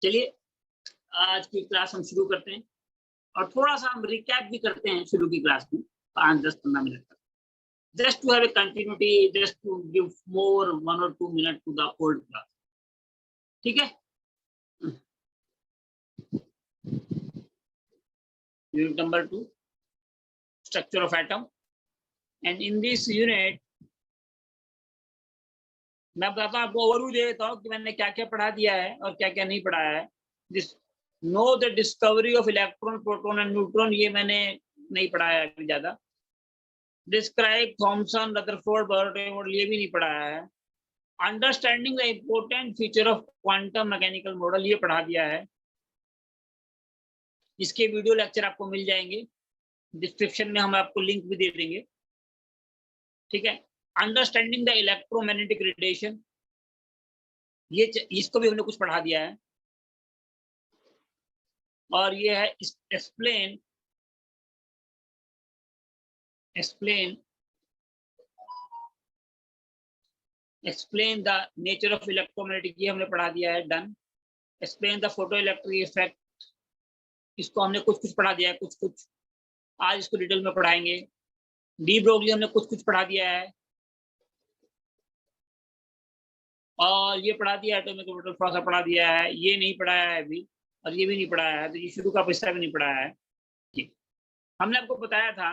चलिए आज की क्लास हम शुरू करते हैं और थोड़ा सा हम रिकैप भी करते हैं शुरू की क्लास में 5-10-15 मिनट तक, just to have a continuity, just to give more 1 or 2 minutes to the old class. ठीक है? Unit number 2, structure of atom, and in this unit मैं बताता हूँ आपको, ओवरव्यू दे देता हूँ कि मैंने क्या क्या पढ़ा दिया है और क्या क्या नहीं पढ़ाया है। This no the discovery of electron, proton and neutron, ये मैंने नहीं पढ़ाया है अभी ज्यादा। Describe Thomson, Rutherford, Bernoulli model, ये भी नहीं पढ़ाया है। Understanding the important feature of quantum mechanical model, ये पढ़ा दिया है। इसके वीडियो लेक्चर आपको मिल जाएंगे, डिस्क्रिप्शन में हम आपको लिंक भी दे देंगे। ठीक है? अंडरस्टैंडिंग द इलेक्ट्रोमैग्नेटिक रेडिएशन, ये इसको भी हमने कुछ पढ़ा दिया है। और ये है explain the nature of electromagnetic, ये हमने पढ़ा दिया है, done. Explain the photo electric effect, इसको हमने कुछ पढ़ा दिया है, कुछ आज इसको डिटेल में पढ़ाएंगे। डी ब्रोगली हमने कुछ पढ़ा दिया है, और ये पढ़ा दिया है एटॉमिक ऑर्बिटल, थोड़ा सा पढ़ा दिया है। ये नहीं पढ़ाया है अभी, और ये भी नहीं पढ़ाया है, तो ये शुरू का हिस्सा भी नहीं पढ़ाया है। ठीक, हमने आपको बताया था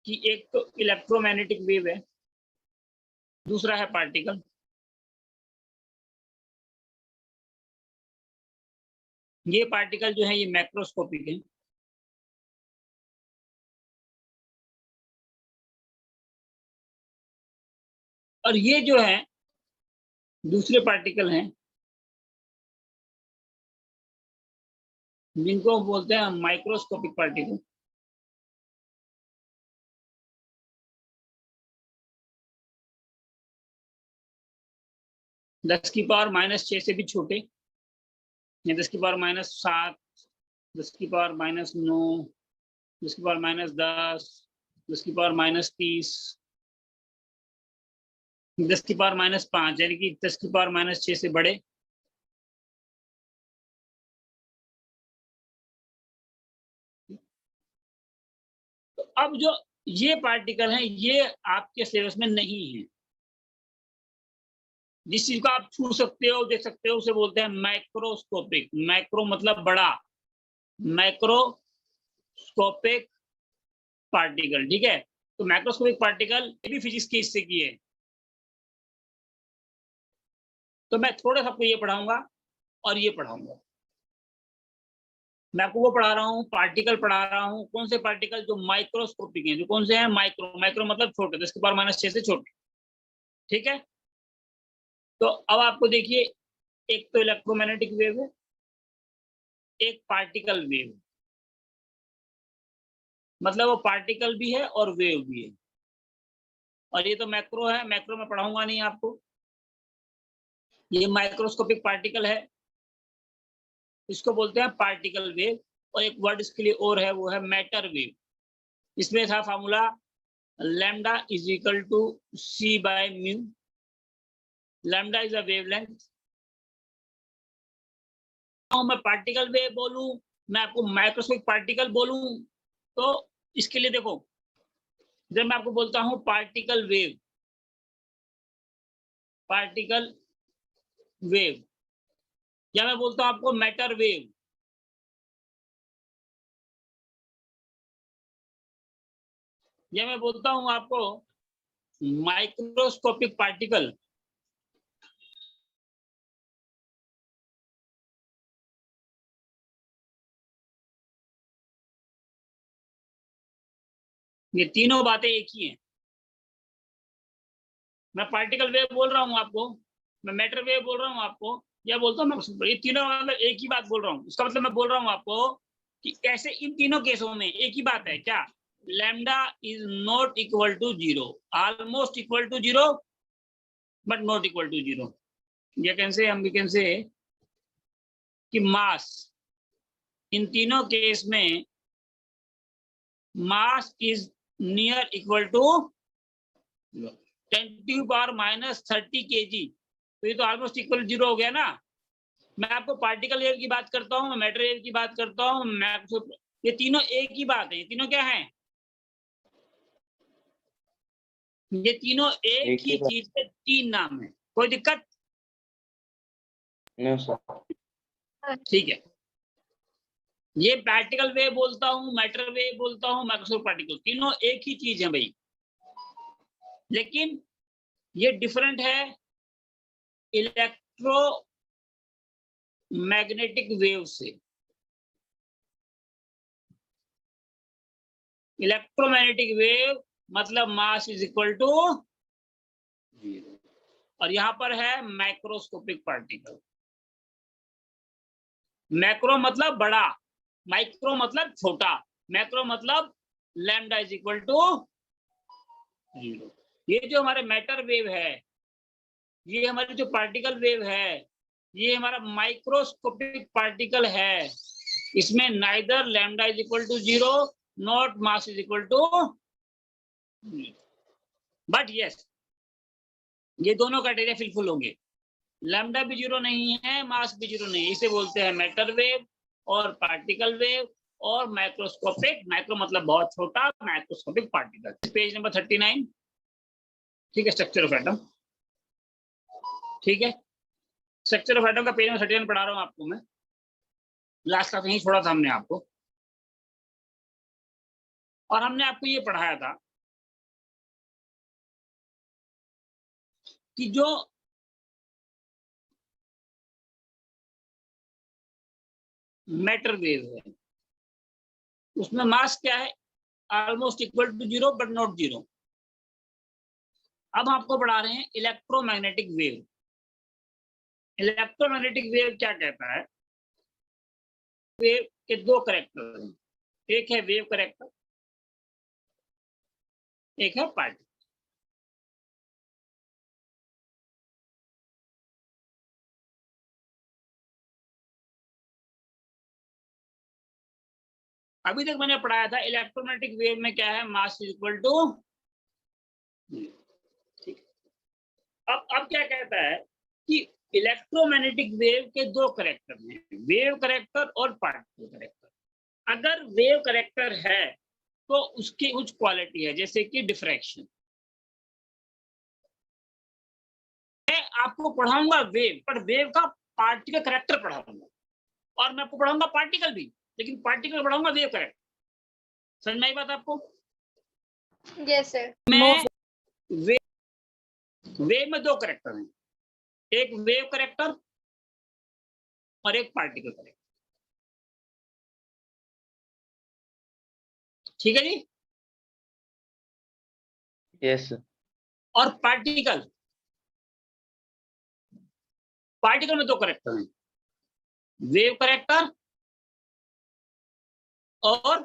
कि एक तो इलेक्ट्रोमैग्नेटिक वेव है, दूसरा है पार्टिकल। ये पार्टिकल जो है ये मैक्रोस्कोपिक है, और ये जो है दूसरे पार्टिकल हैं जिनको बोलते हैं माइक्रोस्कोपिक पार्टिकल। दस की पावर -6 से भी छोटे, या 10 की पावर -7, 10 की पावर -9, 10 की पावर -10, 10 की पावर -30, 10 की पावर -5, यानी कि 10 की पावर -6 से बड़े। तो अब जो ये पार्टिकल हैं, ये आपके सिलेबस में नहीं है। जिस चीज को आप छू सकते हो, देख सकते हो, उसे बोलते हैं माइक्रोस्कोपिक। माइक्रो मतलब बड़ा, माइक्रोस्कोपिक पार्टिकल। ठीक है? तो माइक्रोस्कोपिक पार्टिकल भी फिजिक्स के हिस्से की है। तो मैं थोड़ा सा आपको ये पढ़ाऊंगा और ये पढ़ाऊंगा। मैं आपको वो पढ़ा रहा हूँ, पार्टिकल पढ़ा रहा हूँ। कौन से पार्टिकल? जो माइक्रोस्कोपिक हैं। जो कौन से हैं? माइक्रो मतलब छोटे, 10 की पावर -6 से छोटे। ठीक है? तो अब आपको देखिए, एक तो इलेक्ट्रोमैग्नेटिक वेव है, एक पार्टिकल वेव, मतलब वो पार्टिकल भी है और वेव भी है। और ये तो मैक्रो है, मैक्रो में पढ़ाऊंगा नहीं आपको। ये माइक्रोस्कोपिक पार्टिकल है, इसको बोलते हैं पार्टिकल वेव। और एक वर्ड इसके लिए और है, वो है मैटर वेव। इसमें था formula lambda is equal to c/μ। Lambda is a wavelength. मैं पार्टिकल वेव बोलूं, मैं आपको माइक्रोस्कोपिक पार्टिकल बोलूं, तो इसके लिए देखो, जब मैं आपको बोलता हूं पार्टिकल वेव, या मैं बोलता हूं आपको मैटर वेव, या मैं बोलता हूं आपको माइक्रोस्कोपिक पार्टिकल, ये तीनों बातें एक ही हैं। मैं पार्टिकल वेव बोल रहा हूं आपको, मैं मैटर वेव बोल रहा हूं आपको, या बोलता हूं मैं, ये तीनों मतलब एक ही बात बोल रहा हूं। इसका मतलब मैं बोल रहा हूं आपको कि ऐसे इन तीनों केसों में एक ही बात है। क्या? Lambda is not equal to 0, almost equal to 0 but not equal to 0। ये कैसे? हम कैन से कि मास, इन तीनों केस में mass is near equal to 10⁻³ kg। तो ये तो ऑलमोस्ट इक्वल 0 हो गया ना। मैं आपको पार्टिकल वेव की बात करता हूँ, मैं मैटर वेव की बात करता हूँ, ये तीनों एक ही बात है। ये तीनों क्या है? ये तीनों एक ही चीज के तीन नाम है। कोई दिक्कत? No sir. ठीक है, ये पार्टिकल वेव बोलता हूँ, मैटर वेव बोलता हूँ, माइक्रोस्कोपिक पार्टिकल, तीनों एक ही चीज है भाई, लेकिन ये डिफरेंट है इलेक्ट्रोमैग्नेटिक वेव से। इलेक्ट्रोमैग्नेटिक वेव मतलब मास इज इक्वल टू 0, और यहां पर है माइक्रोस्कोपिक पार्टिकल। मैक्रो मतलब बड़ा, माइक्रो मतलब छोटा, मैक्रो मतलब लैम्डा इज इक्वल टू 0। ये जो हमारे मैटर वेव है, ये हमारी जो पार्टिकल वेव है, ये हमारा माइक्रोस्कोपिक पार्टिकल है। इसमें neither lambda is equal to 0 not mass is equal to, but yes ये दोनों क्राइटेरिया फुलफिल होंगे। लैम्डा भी 0 नहीं है, मास भी 0 नहीं है। इसे बोलते हैं मैटर वेव और पार्टिकल वेव और माइक्रोस्कोपिक। माइक्रो मतलब बहुत छोटा, माइक्रोस्कोपिक पार्टिकल। पेज नंबर 39, ठीक है, स्ट्रक्चर ऑफ एटम। ठीक है, स्ट्रक्चर ऑफ एटम का पेज नंबर 39 पढ़ा रहा हूं आपको मैं। लास्ट क्लास यहीं छोड़ा था हमने आपको, और हमने आपको ये पढ़ाया था कि जो मैटर वेव है उसमें मास क्या है? Almost equal to 0 but not 0। अब हम आपको पढ़ा रहे हैं इलेक्ट्रोमैग्नेटिक वेव। इलेक्ट्रोमैग्नेटिक वेव क्या कहता है? वेव के दो कैरेक्टर हैं, एक है वेव कैरेक्टर, एक है पार्टिकल। अभी तक मैंने पढ़ाया था इलेक्ट्रोमैग्नेटिक वेव में क्या है? मास इज इक्वल टू, ठीक है। अब क्या कहता है कि इलेक्ट्रोमैग्नेटिक वेव के दो कैरेक्टर हैं, वेव कैरेक्टर और पार्टिकल कैरेक्टर। अगर वेव कैरेक्टर है तो उसकी कुछ क्वालिटी है, जैसे कि डिफ्रैक्शन। मैं आपको पढ़ाऊंगा वेव, पर वेव का पार्टिकल कैरेक्टर पढ़ाऊंगा, और मैं आपको पढ़ाऊंगा पार्टिकल भी, लेकिन पार्टिकल पढ़ाऊंगा वेव कैरेक्टर। समझ में आई बात आपको? Yes sir. मैं वेव में दो कैरेक्टर हैं, एक वेव कैरेक्टर और एक पार्टिकल कैरेक्टर। ठीक है जी? यस। और पार्टिकल में दो कैरेक्टर हैं, वेव कैरेक्टर और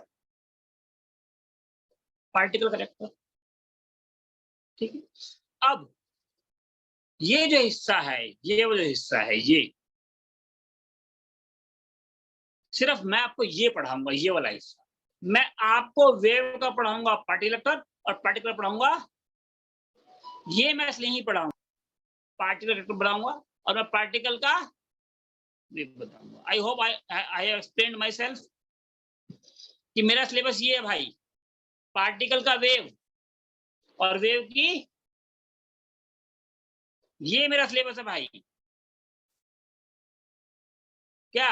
पार्टिकल कैरेक्टर। ठीक है, अब ये जो हिस्सा है, ये वो जो हिस्सा है, ये सिर्फ मैं आपको ये पढ़ाऊंगा, ये वाला हिस्सा। मैं आपको वेव का पढ़ाऊंगा पार्टिकल, और पार्टिकल पढ़ाऊंगा, ये मैं इसलिए ही पढ़ाऊंगा, पार्टिकल पढ़ाऊंगा और मैं पार्टिकल का वेव बताऊंगा। I hope I have explained my self कि मेरा सिलेबस ये है भाई, पार्टिकल का वेव और वेव की, ये मेरा सिलेबस है भाई। क्या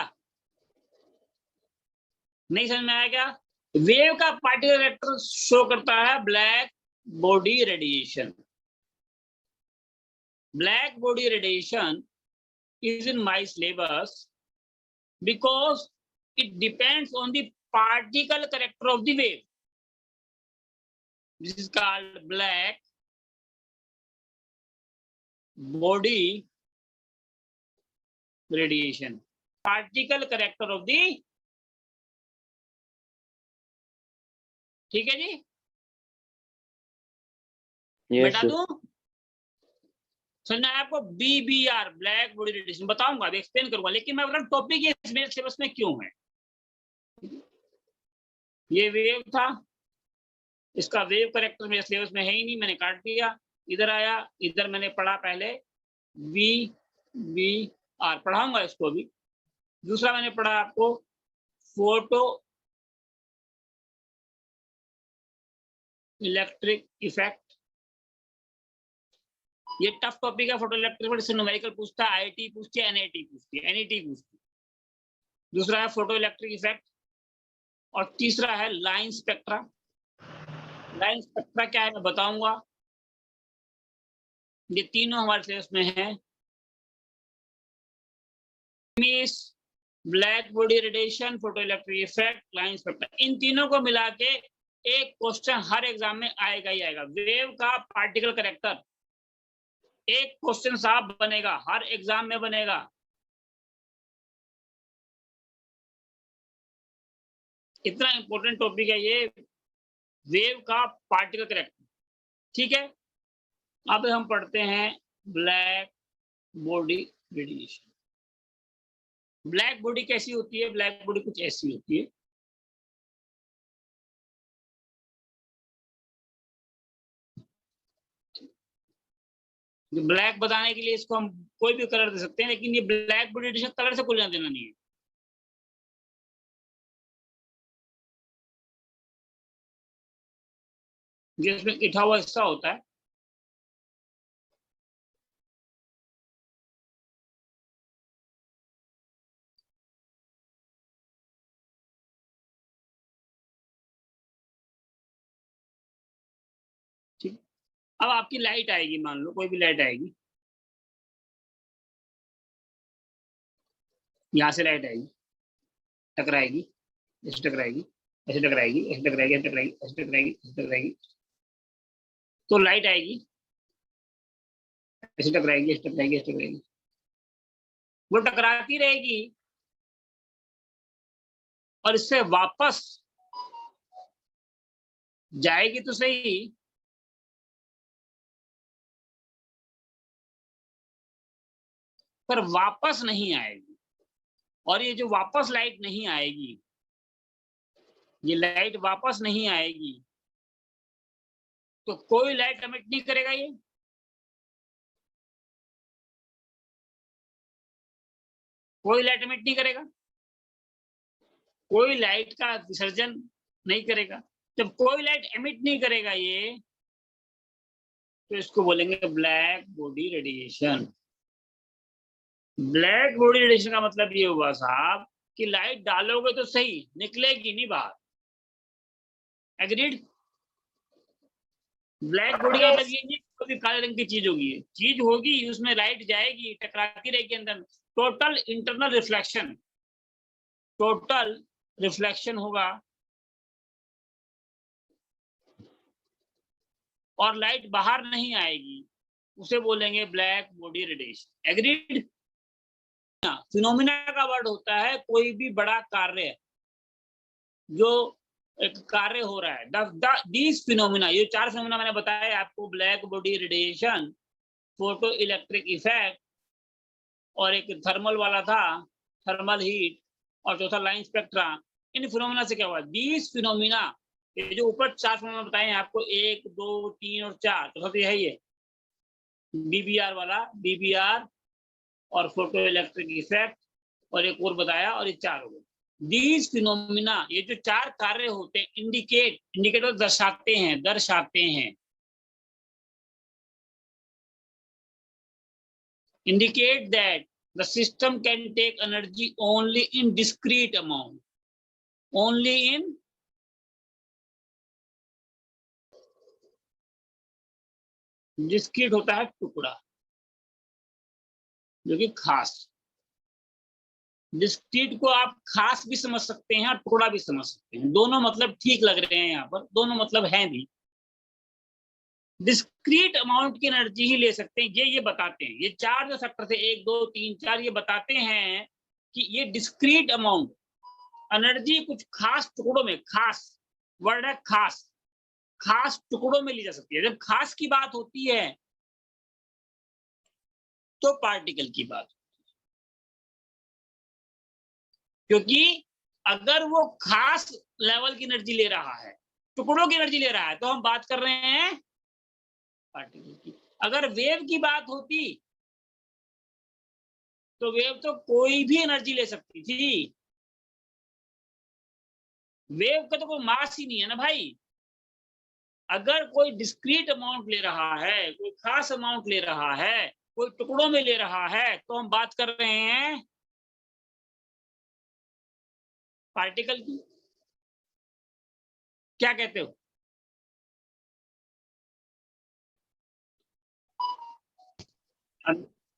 नहीं समझ में आया क्या? वेव का पार्टिकल कैरेक्टर शो करता है black body radiation. Black body radiation is in my syllabus because it depends on the particle character of the wave. This is called black body radiation. Particle character of the, ठीक है जी? Yes बता दूं? सुनना है आपको? BBR black body radiation बताऊंगा, अभी explain करूंगा, लेकिन मैं बता रहा हूं टॉपिक ये मेरे सिलेबस में क्यों है। ये वेव था, इसका वेव कैरेक्टर मेरे सिलेबस में है ही नहीं, मैंने काट दिया। इधर आया, इधर मैंने पढ़ा पहले VBR, पढ़ाऊंगा इसको भी, दूसरा मैंने पढ़ा आपको फोटो इलेक्ट्रिक इफेक्ट, ये टफ टॉपिक है फोटो इलेक्ट्रिक इफेक्ट, इससे न्यूमेरिकल पूछता है, आईआईटी पूछती है, एनआईटी पूछती है, एनईटी पूछती है। दूसरा है फोटो इलेक्ट्रिक इफेक्ट और तीसरा है लाइन स्पेक्ट्रा। लाइन स्पेक्ट्रा क्या है मैं बताऊंगा, ये तीनों हमारे सिलेबस में है। Black body radiation, photo electric effect, line spectra, इन तीनों को मिला के एक क्वेश्चन हर एग्जाम में आएगा ही आएगा। वेव का पार्टिकल कैरेक्टर एक क्वेश्चन साफ बनेगा, हर एग्जाम में बनेगा। इतना इंपॉर्टेंट टॉपिक है ये, वेव का पार्टिकल कैरेक्टर। ठीक है, अब हम पढ़ते हैं black body radiation. Black body कैसी होती है? ब्लैक बॉडी कुछ ऐसी होती है, ब्लैक बताने के लिए इसको हम कोई भी कलर दे सकते हैं, लेकिन ये ब्लैक बॉडी रेडिएशन कलर से कोई लेना देना नहीं है। जिसमें इठा हुआ हिस्सा होता है, ठीक। अब आपकी लाइट आएगी, मान लो कोई भी लाइट आएगी, यहां से लाइट आएगी, टकराएगी, ऐसे टकराएगी, ऐसे टकराएगी, ऐसे टकराएगी, ऐसे टकराएगी, ऐसे टकराएगी, ऐसे टकराएगी, तो लाइट आएगी, ऐसे टकराएगी, ऐसे टकराएगी, ऐसे टकराएगी, वो टकराती रहेगी और इससे वापस जाएगी तो सही, पर वापस नहीं आएगी। और ये जो वापस लाइट नहीं आएगी, ये लाइट वापस नहीं आएगी, तो कोई लाइट एमिट नहीं करेगा, ये कोई लाइट एमिट नहीं करेगा, कोई लाइट का विसर्जन नहीं करेगा। जब कोई लाइट एमिट नहीं करेगा ये, तो इसको बोलेंगे black body radiation. Black body radiation का मतलब ये हुआ साहब कि लाइट डालोगे तो सही, निकलेगी नहीं बाहर। एग्रीड? ब्लैक बॉडी का मतलब ये नहीं कभी काले रंग की चीज होगी, चीज होगी उसमें लाइट जाएगी, टकराती रहेगी अंदर, total internal reflection, total reflection होगा और लाइट बाहर नहीं आएगी, उसे बोलेंगे black body radiation. Agreed? Phenomena का वर्ड होता है कोई भी बड़ा कार्य, जो एक कार्य हो रहा है। दीज फिनोमिना, ये चार फिनोमिना मैंने बताया आपको, black body radiation, photo electric effect, और एक थर्मल वाला था, थर्मल हीट, और चौथा लाइन स्पेक्ट्रा। इन फिनोमिना से क्या हुआ? दीज फिनोमिना, ये जो ऊपर चार फिनोमिना बताए हैं आपको, 1, 2, 3 और 4, तो सब है ये बीबीआर वाला, बीबीआर और फोटो इलेक्ट्रिक इफेक्ट, और एक और बताया, और ये 4 हो गए। दीज फिनोमिना, ये जो 4 कार्य होते हैं, इंडिकेट दर्शाते हैं, indicate that the system can take energy only in discrete amount, only in discrete होता है टुकड़ा, जो कि खास। डिस्क्रीट को आप खास भी समझ सकते हैं और टुकड़ा भी समझ सकते हैं, दोनों मतलब ठीक लग रहे हैं यहाँ पर, दोनों मतलब हैं भी। डिस्क्रीट अमाउंट की एनर्जी ही ले सकते हैं, ये बताते हैं, ये 4 जो सेक्टर थे, 1, 2, 3, 4, ये बताते हैं कि ये डिस्क्रीट अमाउंट एनर्जी कुछ खास टुकड़ों में, खास वर्ड है खास, खास टुकड़ों में ली जा सकती है। जब खास की बात होती है तो पार्टिकल की बात, क्योंकि अगर वो खास लेवल की एनर्जी ले रहा है, टुकड़ों की एनर्जी ले रहा है, तो हम बात कर रहे हैं पार्टिकल की। अगर वेव की बात होती तो वेव तो कोई भी एनर्जी ले सकती थी। वेव का तो कोई मास ही नहीं है ना भाई। अगर कोई डिस्क्रीट अमाउंट ले रहा है, कोई खास अमाउंट ले रहा है, कोई टुकड़ों में ले रहा है, तो हम बात कर रहे हैं पार्टिकल की। क्या कहते हो?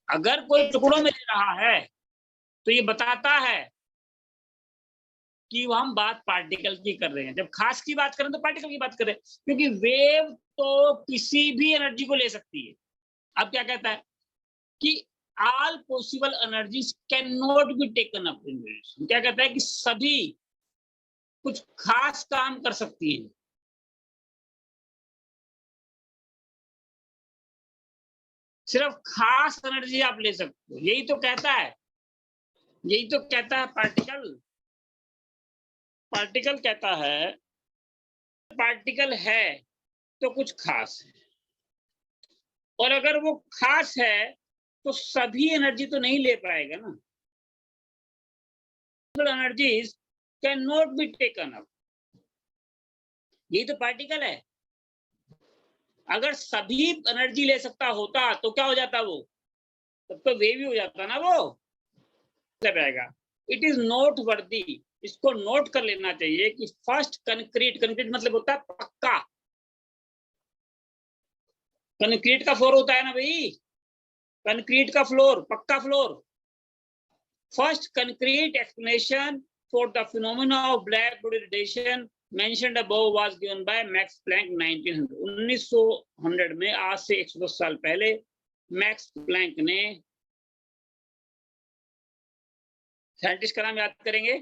अगर कोई टुकड़ों में ले रहा है तो ये बताता है कि हम बात पार्टिकल की कर रहे हैं। जब खास की बात करें तो पार्टिकल की बात करें, क्योंकि वेव तो किसी भी एनर्जी को ले सकती है। अब क्या कहता है कि all possible energies cannot be taken up in relation। क्या कहता है कि सभी कुछ खास काम कर सकती है, सिर्फ खास एनर्जी आप ले सकते हो। यही तो कहता है, यही तो कहता है पार्टिकल। पार्टिकल कहता है पार्टिकल है तो कुछ खास है, और अगर वो खास है तो सभी एनर्जी तो नहीं ले पाएगा ना। Energies can not be taken up, यही तो पार्टिकल है। अगर सभी एनर्जी ले सकता होता तो क्या हो जाता वो? तब तो वेव ही हो जाता ना वो। इट इज नोट वर्दी, इसको नोट कर लेना चाहिए कि फर्स्ट कंक्रीट, कंक्रीट मतलब होता है पक्का। कंक्रीट का फ्लोर होता है ना भाई, कंक्रीट का फ्लोर, पक्का floor. First concrete explanation for the phenomena of black body radiation mentioned above was given by Max Planck 1900 में, आज से 110 साल पहले मैक्स प्लैंक ने, साइंटिस्ट का नाम याद करेंगे,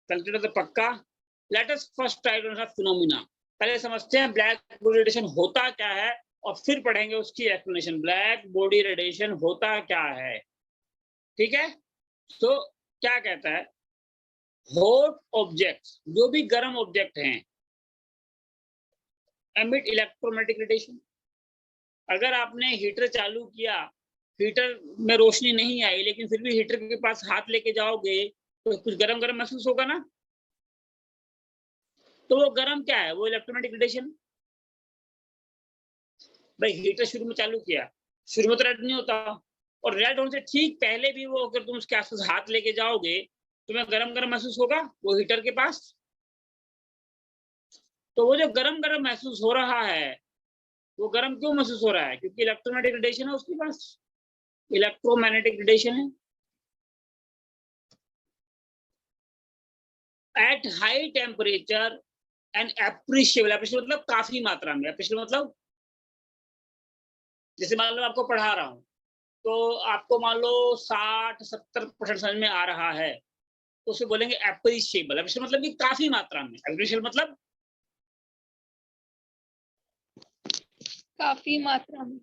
कंक्रीट तो पक्का। Let us first try to understand phenomena. पहले समझते हैं ब्लैक बॉडी रेडिएशन होता क्या है, और फिर पढ़ेंगे उसकी एक्सप्लेनेशन। ब्लैक बॉडी रेडिएशन होता क्या है, ठीक है? तो क्या कहता है, हॉट ऑब्जेक्ट्स, जो भी गर्म ऑब्जेक्ट हैं, एमिट इलेक्ट्रोमैग्नेटिक रेडिएशन। अगर आपने हीटर चालू किया, हीटर में रोशनी नहीं आई, लेकिन फिर भी हीटर के पास हाथ लेके जाओगे तो कुछ गरम गरम महसूस होगा ना। तो वो गरम क्या है? वो इलेक्ट्रोमैग्नेटिक रेडिएशन। भाई हीटर शुरू में चालू किया, शुरू में तो रेड नहीं होता, और रेड होने से ठीक पहले भी वो, अगर तुम उसके आसपास हाथ लेके जाओगे तुम्हें गरम गरम महसूस होगा वो हीटर के पास। तो वो जो गरम गरम महसूस हो रहा है, वो गरम क्यों महसूस हो रहा है? क्योंकि इलेक्ट्रोमैग्नेटिक रेडिएशन है उसके पास, इलेक्ट्रोमैग्नेटिक रेडिएशन है। At high temperature and appreciable, appreciable मतलब काफी मात्रा में, एप्रिशिएबल मतलब जैसे मान लो आपको पढ़ा रहा हूं, तो आपको मान लो 60-70% समझ में आ रहा है, तो उसे बोलेंगे एप्रिशिएबल। एप्रिशिएबल मतलब कि काफी मात्रा में, एप्रिशिएबल मतलब काफी मात्रा में।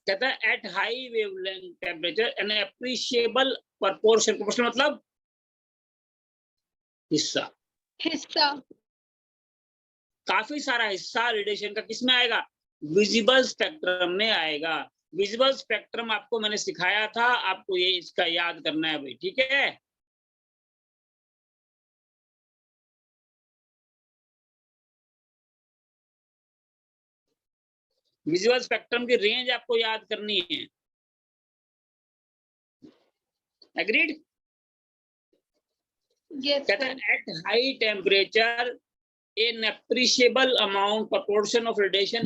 कहता है at high wavelength temperature an appreciable proportion, proportion मतलब हिस्सा, हिस्सा। काफी सारा हिस्सा रेडिएशन का किसमें आएगा? विजिबल स्पेक्ट्रम में आएगा। विजिबल स्पेक्ट्रम आपको मैंने सिखाया था, आपको ये इसका याद करना है भाई, ठीक है? विजुअल स्पेक्ट्रम की रेंज आपको याद करनी है। एग्रीड? Yes, कहता sir. है at high temperature an appreciable amount proportion of radiation.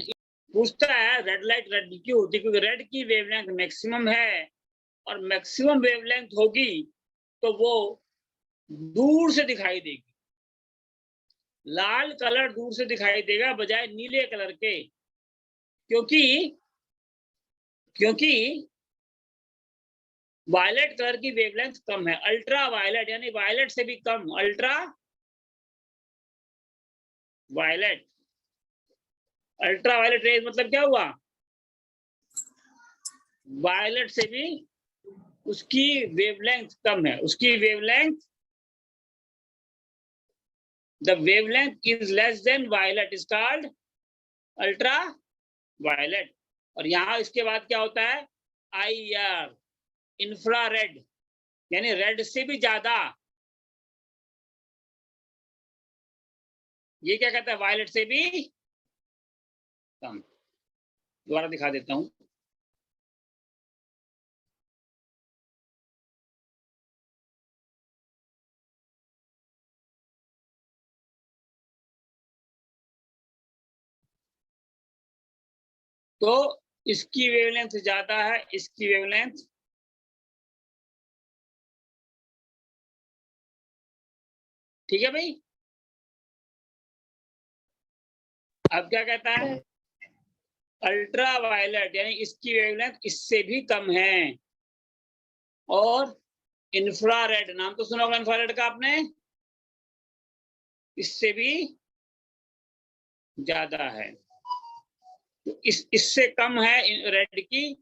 पूछता है रेड लाइट रेड क्यों होती है? क्योंकि रेड की वेवलेंथ मैक्सिमम है, और मैक्सिमम वेवलेंथ होगी तो वो दूर से दिखाई देगी। लाल कलर दूर से दिखाई देगा बजाय नीले कलर के, क्योंकि वायलेट कलर की वेवलेंथ कम है। अल्ट्रा वायलेट यानी वायलेट से भी कम, ultra violet, ultra violet rays मतलब क्या हुआ? वायलेट से भी उसकी वेवलेंथ कम है, उसकी wavelength, the wavelength is less than violet is called ultra violet. और यहाँ इसके बाद क्या होता है, IR, इंफ्रारेड, यानी रेड से भी ज्यादा। ये क्या कहता है, वायलेट से भी कम। दोबारा दिखा देता हूं। तो इसकी वेवलेंथ ज्यादा है, इसकी वेवलेंथ ठीक है भाई। अब क्या कहता है, अल्ट्रा वायलेट, यानी इसकी वेवलेंथ इससे भी कम है। और इंफ्रारेड, नाम तो सुना होगा इंफ्रारेड का आपने, इससे भी ज्यादा है। तो इससे कम है रेड की,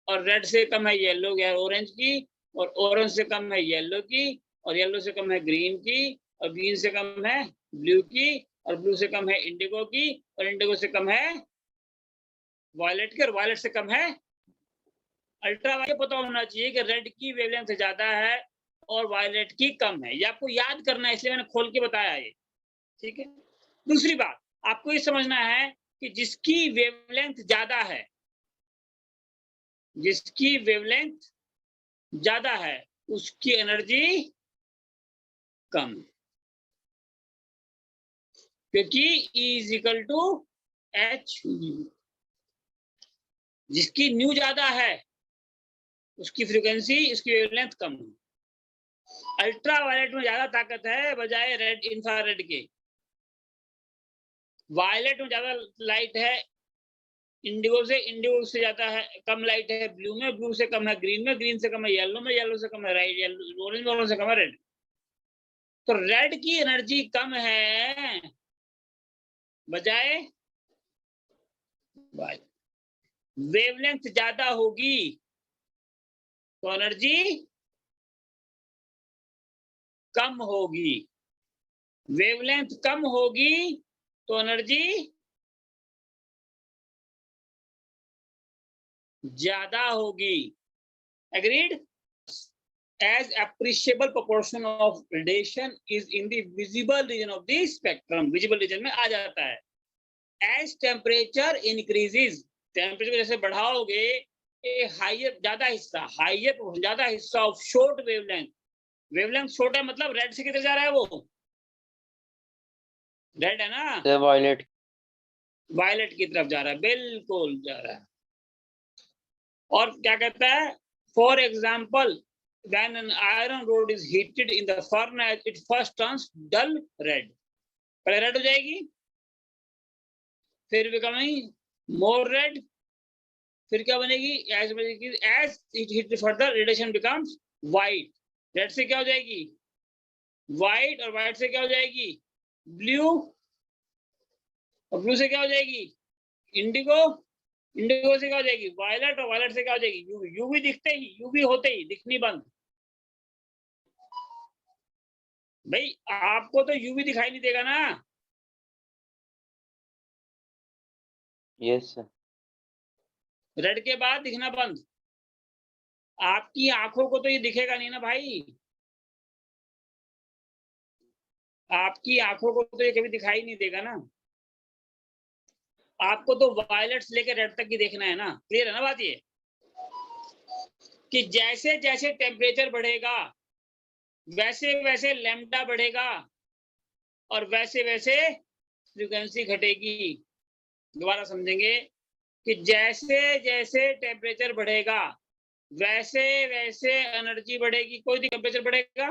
और रेड से कम है येलो या ऑरेंज की, और ऑरेंज से कम है येलो की, और येलो से कम है ग्रीन की, और ग्रीन से कम है ब्लू की, और ब्लू से कम है इंडिगो की, और इंडिगो से कम है वायलेट की, और वायलेट से कम है अल्ट्रा वायलेट। पता होना चाहिए कि रेड की वेवलेंथ ज्यादा है और वायलेट की कम है। ये आपको याद करना है, इसलिए मैंने खोल के बताया ये, ठीक है। दूसरी बात आपको ये समझना है कि जिसकी वेवलेंथ ज्यादा है, जिसकी वेवलेंथ ज्यादा है उसकी एनर्जी कम, क्योंकि E is equal to h. जिसकी न्यू ज्यादा है उसकी फ्रीक्वेंसी, इसकी वेवलेंथ कम है। अल्ट्रा वायलेट में ज्यादा ताकत है बजाय रेड इंफ्रारेड के। वायलेट में ज्यादा लाइट है इंडिगो से ज्यादा है, कम लाइट है ब्लू में, ब्लू से कम है ग्रीन में, ग्रीन से कम है येलो में, येलो से कम है रेड, येलो ऑरेंज में, ऑरेंज से कम है रेड। तो रेड की एनर्जी कम है बजाय वेवलेंथ ज्यादा होगी तो एनर्जी कम होगी। वेवलेंथ कम होगी तो एनर्जी ज्यादा होगी। Agreed? As appreciable proportion of radiation is in the visible region of the spectrum, visible region में आ जाता है। As temperature increases, टेम्परेचर जैसे बढ़ाओगे, हाइयर ज्यादा हिस्सा of short wavelength, wavelength short है मतलब रेड से किधर जा रहा है, वो रेड है ना, वायलेट, वायलेट की तरफ जा रहा है, बिल्कुल जा रहा है। और क्या कहता है, for example when an iron rod is heated in the furnace it first turns dull red, पहले रेड हो जाएगी, फिर becoming more red, फिर क्या बनेगी, as it heats further radiation becomes white, red से क्या हो जाएगी व्हाइट, और व्हाइट से क्या हो जाएगी ब्लू, और ब्लू से क्या हो जाएगी इंडिगो, इंडिगो से क्या हो जाएगी वायलेट, और वायलेट से क्या हो जाएगी यूवी, यूवी दिखते ही, यूवी होते ही दिखनी बंद। भाई आपको तो यूवी दिखाई नहीं देगा ना, यस सर, रेड के बाद दिखना बंद। आपकी आंखों को तो ये दिखेगा नहीं ना भाई, आपकी आंखों को तो ये कभी दिखाई नहीं देगा ना। आपको तो वायलेट से लेकर रेड तक ही देखना है ना, क्लियर है ना बात ये, कि जैसे जैसे टेम्परेचर बढ़ेगा वैसे वैसे लैम्डा बढ़ेगा और वैसे वैसे फ्रीक्वेंसी घटेगी। दोबारा समझेंगे कि जैसे जैसे टेम्परेचर बढ़ेगा वैसे वैसे एनर्जी बढ़ेगी। कोई भी टेम्परेचर बढ़ेगा,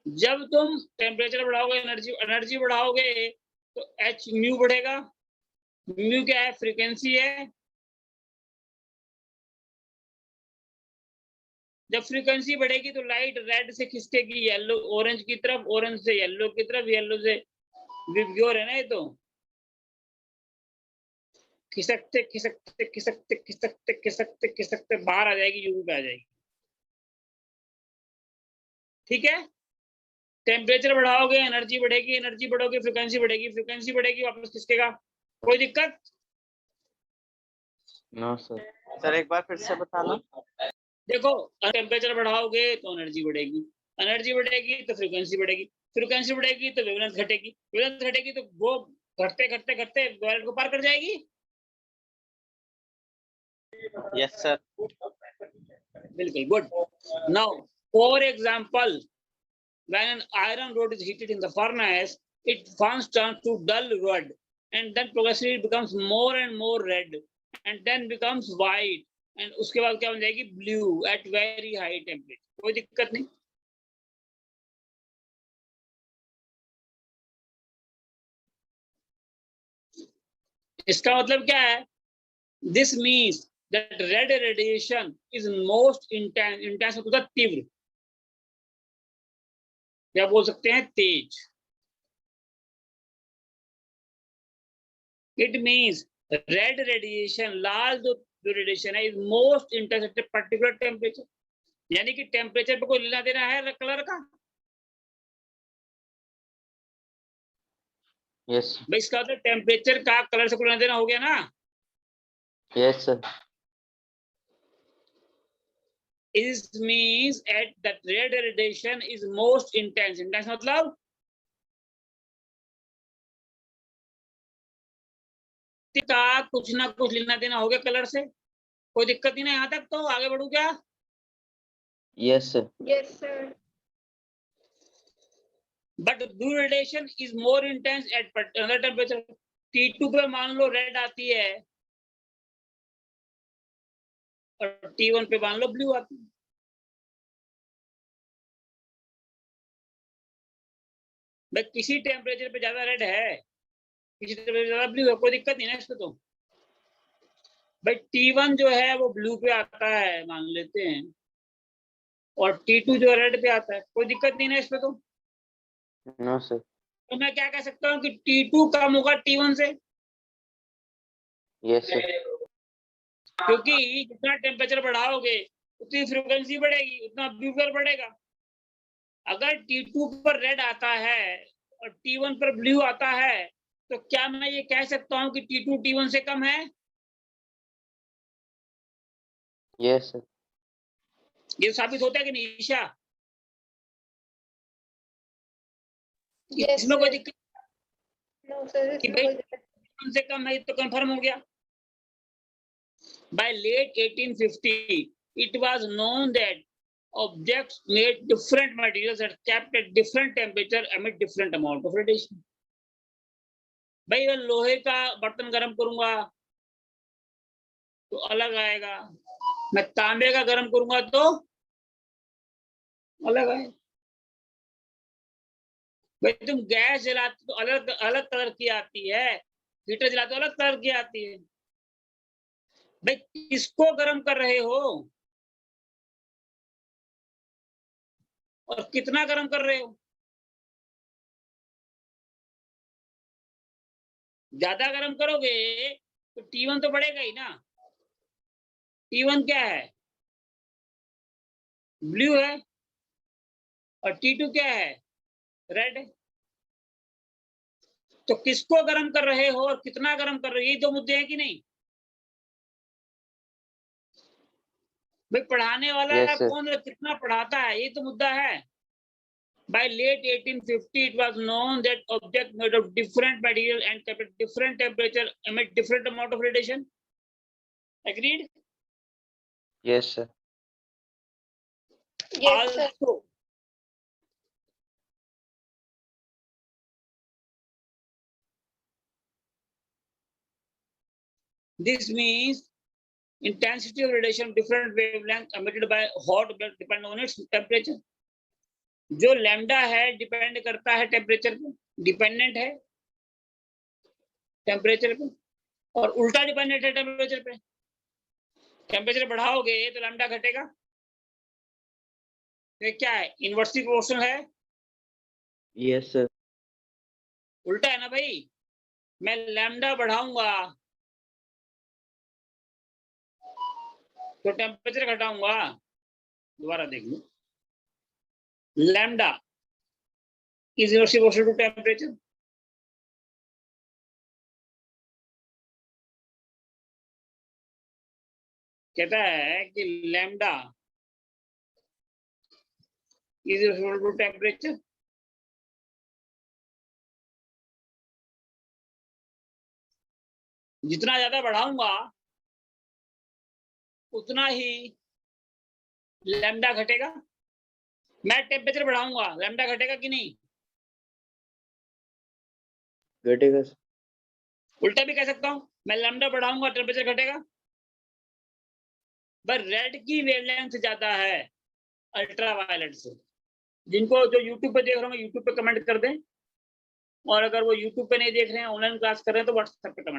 जब तुम टेम्परेचर बढ़ाओगे एनर्जी बढ़ाओगे तो एच म्यू बढ़ेगा। म्यू क्या है, फ्रीक्वेंसी है। जब फ्रीक्वेंसी बढ़ेगी तो लाइट रेड से खिसकेगी येलो ऑरेंज की तरफ, ऑरेंज से येलो की तरफ, येलो से विबग्योर है ना, ये तो खिसकते खिसकते खिसकते खिसकते खिसकते खिसकते बाहर आ जाएगी, यूवी पे आ जाएगी। ठीक है, टेम्परेचर बढ़ाओगे एनर्जी बढ़ेगी, एनर्जी बढ़ोगे फ्रीक्वेंसी बढ़ेगी, फ्रीक्वेंसी बढ़ेगी वापस खिसकेगा कोई दिक्कत? No sir. सर एक बार फिर से बताना। देखो, टेम्परेचर बढ़ाओगे तो एनर्जी बढ़ेगी, एनर्जी बढ़ेगी तो फ्रीक्वेंसी बढ़ेगी, फ्रीक्वेंसी बढ़ेगी तो वेवलेंथ घटेगी, वेवलेंथ घटेगी तो वो घटते घटते घटते वेवलेंथ को पार कर जाएगी। Yes sir. बिल्कुल, good. Now for example, when an iron rod is heated in the furnace, it once turns to dull red and then progressively becomes more and more red and then becomes white and उसके बाद क्या बन जाएगी? Blue at very high temperature। कोई दिक्कत नहीं। इसका मतलब क्या है? This means that red radiation is most intense होता है तीव्र, या बोल सकते हैं तेज। It means red radiation, लाल जो रेडिएशन है, is most intense at a particular temperature। यानी कि टेम्परेचर पे कोई लेना देना है कलर का? यस भाई इसका मतलब टेम्परेचर का कलर से कोई लेना देना हो गया ना? Yes sir. It means at that red radiation is most intense। Intense मतलब का कुछ ना कुछ लेना देना हो गया कलर से। कोई दिक्कत नहीं ना यहाँ तक? तो आगे बढ़ू क्या? Yes sir. Yes, sir. But blue radiation is more intense at another temperature। T2 पे मान लो रेड आती है और T1 पे मान लो ब्लू आती है। भाई किसी टेम्परेचर पे ज्यादा रेड है, किसी टेम्परेचर ज्यादा ब्लू है, कोई दिक्कत नहीं ना इसमें। तो भाई T1 जो है वो ब्लू पे आता है मान लेते हैं, और T2 जो रेड पे आता है, कोई दिक्कत नहीं ना इसमें। तो नो सर। तो मैं क्या कह सकता हूँ कि T2 कम होगा T1 से, यस सर। क्योंकि जितना टेम्परेचर बढ़ाओगे उतनी फ्रीक्वेंसी बढ़ेगी, उतना ब्लू कलर बढ़ेगा। अगर T2 पर रेड आता है और T1 पर ब्लू आता है, तो क्या मैं ये कह सकता हूँ कि T2 T1 से कम है? Yes sir. ये साबित होता है कि नहीं ईशा? Yes, इसमें कोई sir. दिक्कत No, sir. कि इसमें भाई कोई दिक्कत T1 से कम है तो कंफर्म हो गया। By late 1850, it was known that objects made different materials are kept at different temperature amid different amount of radiation। भाई मैं लोहे का बर्तन गर्म करूंगा तो अलग आएगा, मैं तांबे का गर्म करूंगा तो अलग आएगा। भाई तुम गैस जलाते तो अलग अलग कलर की आती है, हीटर जलाते तो अलग कलर की आती है। भाई किसको गर्म कर रहे हो और कितना गर्म कर रहे हो? ज्यादा गर्म करोगे तो T1 तो बढ़ेगा ही ना। T1 क्या है? ब्लू है, और T2 क्या है? रेड है। तो किसको गर्म कर रहे हो और कितना गर्म कर रहे हो, ये दो मुद्दे हैं कि नहीं? भाई पढ़ाने वाला Yes, sir. कौन है, कितना पढ़ाता है, ये तो मुद्दा है। By late 1850, it was known that objects made of different material and kept at different temperature emit different amount of radiation। Agreed? Yes, sir. Yes, sir. Also, this means intensity of radiation different wavelength emitted by hot object depend on its temperature। जो lambda है depend करता है temperature पे, dependent है temperature पे, और उल्टा dependent है टेम्परेचर पे। टेम्परेचर बढ़ाओगे तो लैम्डा घटेगा। ये क्या है? इनवर्सली प्रोपोर्शनल है। Yes, sir. उल्टा है ना भाई, मैं लैम्डा बढ़ाऊंगा तो टेम्परेचर घटाऊंगा। दोबारा देख लो, lambda is inversely proportional to temperature. कहता है कि lambda is equal to temperature. जितना ज्यादा बढ़ाऊंगा उतना ही लैम्डा घटेगा। मैं टेम्परेचर बढ़ाऊंगा, लैम्डा घटेगा कि नहीं? घटेगा सर। उल्टा भी कह सकता हूं, मैं लैम्डा बढ़ाऊंगा टेम्परेचर घटेगा। पर रेड की वेवलेंथ ज्यादा है अल्ट्रावायलेट से। जिनको जो यूट्यूब पे देख रहे हो यूट्यूब पे कमेंट कर दें, और अगर वो यूट्यूब पे नहीं देख रहे हैं, ऑनलाइन क्लास कर रहे हैं, तो व्हाट्सएप पे कमेंट